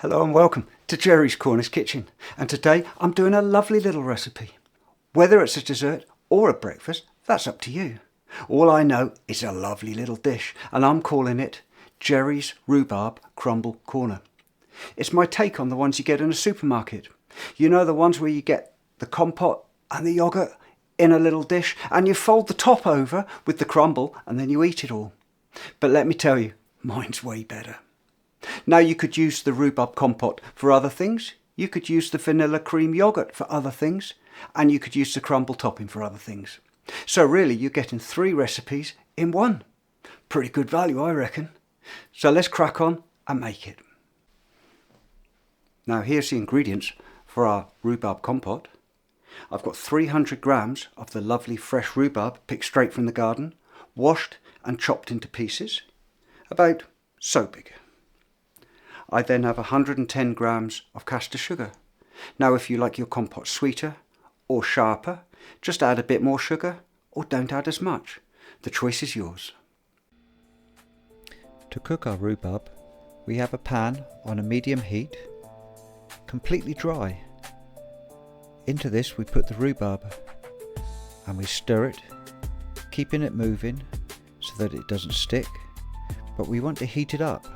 Hello and welcome to Jerry's Cornish Kitchen, and today I'm doing a lovely little recipe. Whether it's a dessert or a breakfast, that's up to you. All I know is a lovely little dish, and I'm calling it Jerry's Rhubarb Crumble Corner. It's my take on the ones you get in a supermarket. You know, the ones where you get the compote and the yoghurt in a little dish and you fold the top over with the crumble and then you eat it all. But let me tell you, mine's way better. Now, you could use the Rhubarb Compote for other things, you could use the vanilla cream yoghurt for other things, and you could use the Crumble Topping for other things. So really you're getting 3 recipes in one. Pretty good value, I reckon. So let's crack on and make it. Now here's the ingredients for our Rhubarb Compote. I've got 300 grams of the lovely fresh rhubarb picked straight from the garden, washed and chopped into pieces, about so big. I then have 110 grams of caster sugar. Now if you like your compote sweeter or sharper, just add a bit more sugar or don't add as much. The choice is yours. To cook our rhubarb, we have a pan on a medium heat, completely dry. Into this we put the rhubarb and we stir it, keeping it moving so that it doesn't stick, but we want to heat it up.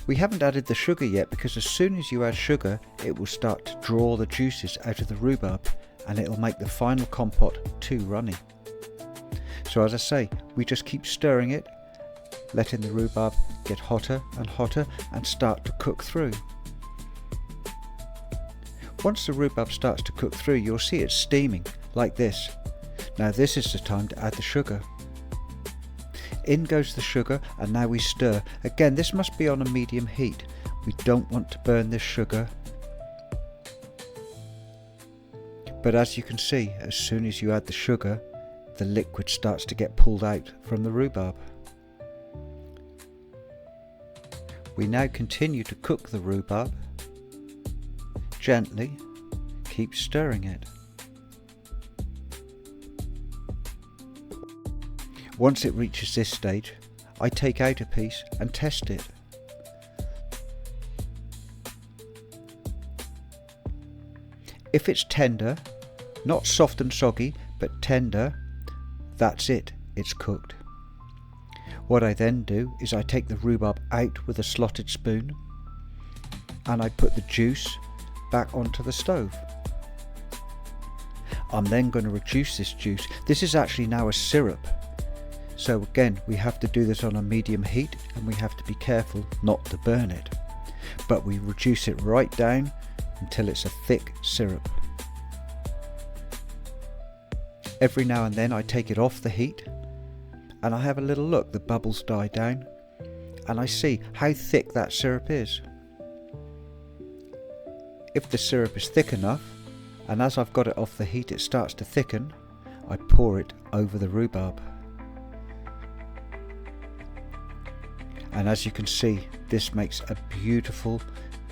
We haven't added the sugar yet because as soon as you add sugar it will start to draw the juices out of the rhubarb and it'll make the final compote too runny. So as I say, we just keep stirring it, letting the rhubarb get hotter and hotter and start to cook through. Once the rhubarb starts to cook through, you'll see it steaming like this. Now this is the time to add the sugar. In goes the sugar and now we stir. Again, this must be on a medium heat. We don't want to burn this sugar. But as you can see, as soon as you add the sugar, the liquid starts to get pulled out from the rhubarb. We now continue to cook the rhubarb. Gently, keep stirring it. Once it reaches this stage, I take out a piece and test it. If it's tender, not soft and soggy, but tender, that's it, it's cooked. What I then do is I take the rhubarb out with a slotted spoon and I put the juice back onto the stove. I'm then going to reduce this juice. This is actually now a syrup. So again, we have to do this on a medium heat and we have to be careful not to burn it. But we reduce it right down until it's a thick syrup. Every now and then I take it off the heat and I have a little look, the bubbles die down and I see how thick that syrup is. If the syrup is thick enough, and as I've got it off the heat it starts to thicken, I pour it over the rhubarb. And as you can see, this makes a beautiful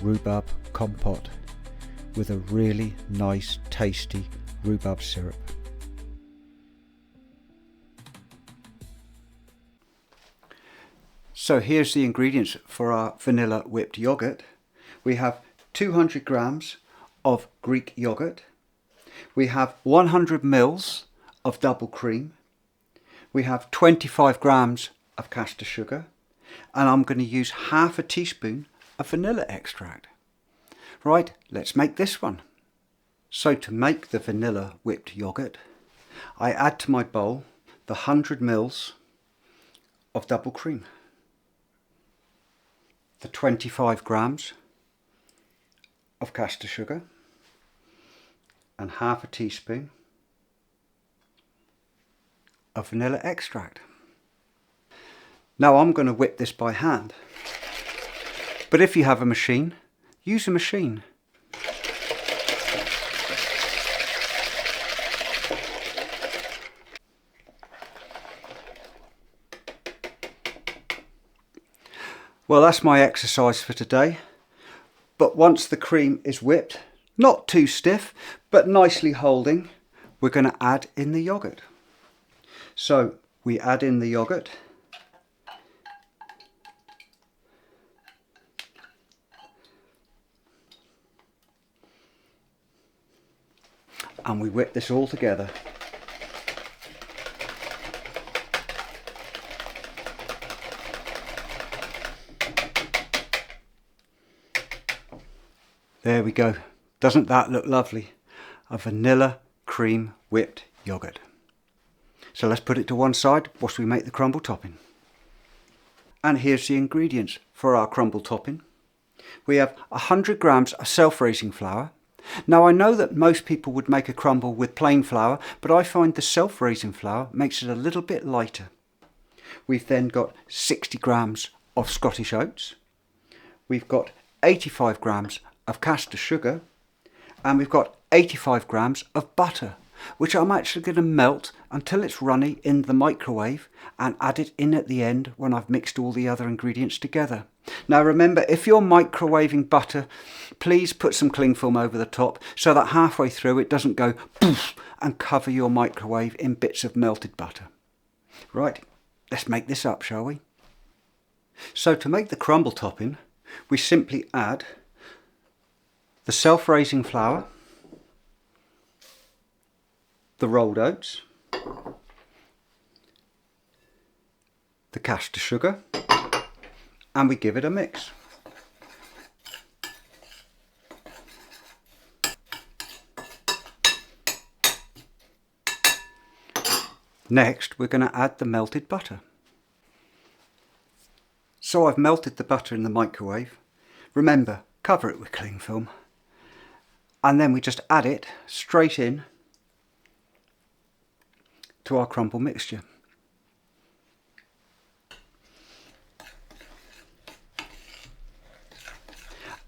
rhubarb compote with a really nice tasty rhubarb syrup. So here's the ingredients for our vanilla whipped yoghurt. We have 200 grams of Greek yoghurt. We have 100 mils of double cream. We have 25 grams of caster sugar. And I'm going to use half a teaspoon of vanilla extract. Right, let's make this one. So to make the vanilla whipped yoghurt, I add to my bowl the 100 mils of double cream, the 25 grams of caster sugar, and half a teaspoon of vanilla extract. Now I'm going to whip this by hand, but if you have a machine, use a machine. Well, that's my exercise for today, but once the cream is whipped, not too stiff, but nicely holding, we're going to add in the yoghurt. So we add in the yoghurt. and we whip this all together. There we go. Doesn't that look lovely? A vanilla cream whipped yoghurt. So let's put it to one side whilst we make the crumble topping. And here's the ingredients for our crumble topping. We have 100 grams of self-raising flour. Now I know that most people would make a crumble with plain flour, but I find the self-raising flour makes it a little bit lighter. We've then got 60 grams of Scottish oats. We've got 85 grams of caster sugar, and we've got 85 grams of butter, which I'm actually going to melt until it's runny in the microwave and add it in at the end when I've mixed all the other ingredients together. Now remember, if you're microwaving butter, please put some cling film over the top so that halfway through it doesn't go poof and cover your microwave in bits of melted butter. Right, let's make this up, shall we? So to make the crumble topping, we simply add the self-raising flour, the rolled oats, the caster sugar, and we give it a mix. Next, we're going to add the melted butter. So I've melted the butter in the microwave. Remember, cover it with cling film. And then we just add it straight in to our crumble mixture.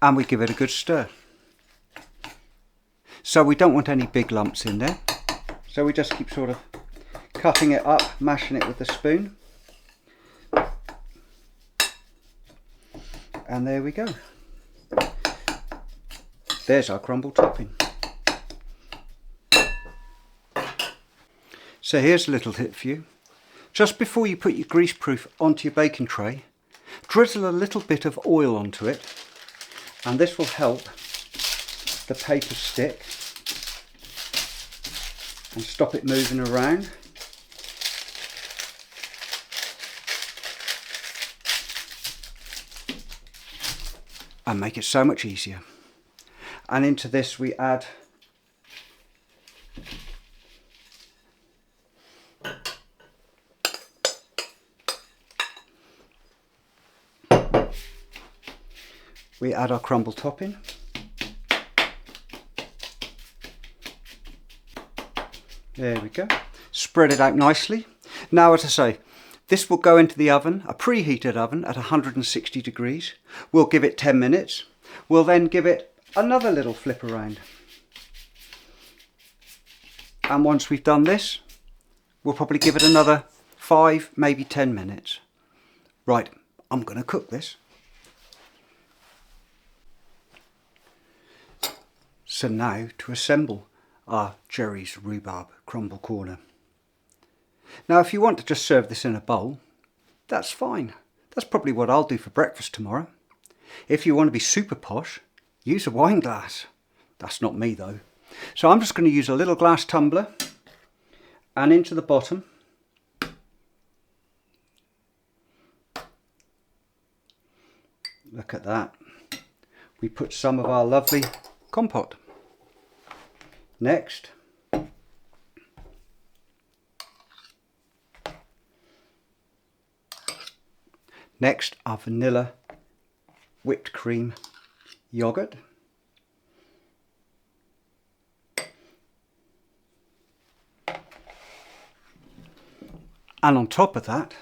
And we give it a good stir. So we don't want any big lumps in there. So we just keep sort of cutting it up, mashing it with the spoon. And there we go. There's our crumble topping. So here's a little tip for you. Just before you put your greaseproof onto your baking tray, drizzle a little bit of oil onto it, and this will help the paper stick and stop it moving around. And make it so much easier. And into this we add our crumble topping. There we go. Spread it out nicely. Now, as I say, this will go into the oven, a preheated oven at 160 degrees. We'll give it 10 minutes. We'll then give it another little flip around. And once we've done this, we'll probably give it another 5, maybe 10 minutes. Right, I'm going to cook this. So now to assemble our Jerry's Rhubarb Crumble Corner. Now if you want to just serve this in a bowl, that's fine. That's probably what I'll do for breakfast tomorrow. If you want to be super posh, use a wine glass. That's not me though. So I'm just going to use a little glass tumbler, and into the bottom look at that, we put some of our lovely compote. Next, our vanilla whipped cream yogurt. And on top of that,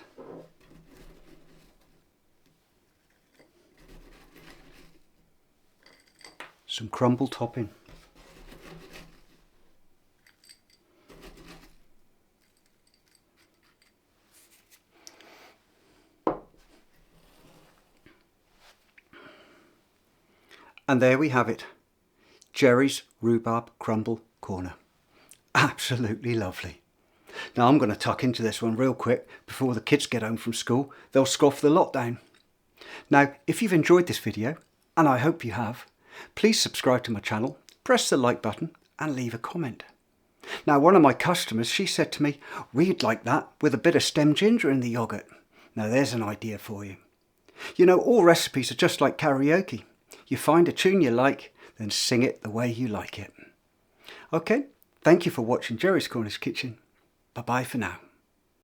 some crumble topping. And there we have it, Jerry's Rhubarb Crumble Corner. Absolutely lovely. Now I'm going to tuck into this one real quick before the kids get home from school. They'll scoff the lot down. Now, if you've enjoyed this video, and I hope you have, please subscribe to my channel, press the like button and leave a comment. Now, one of my customers, she said to me, we'd like that with a bit of stem ginger in the yoghurt. Now there's an idea for you. You know, all recipes are just like karaoke. You find a tune you like, then sing it the way you like it. Okay, thank you for watching Jerry's Cornish Kitchen. Bye-bye for now.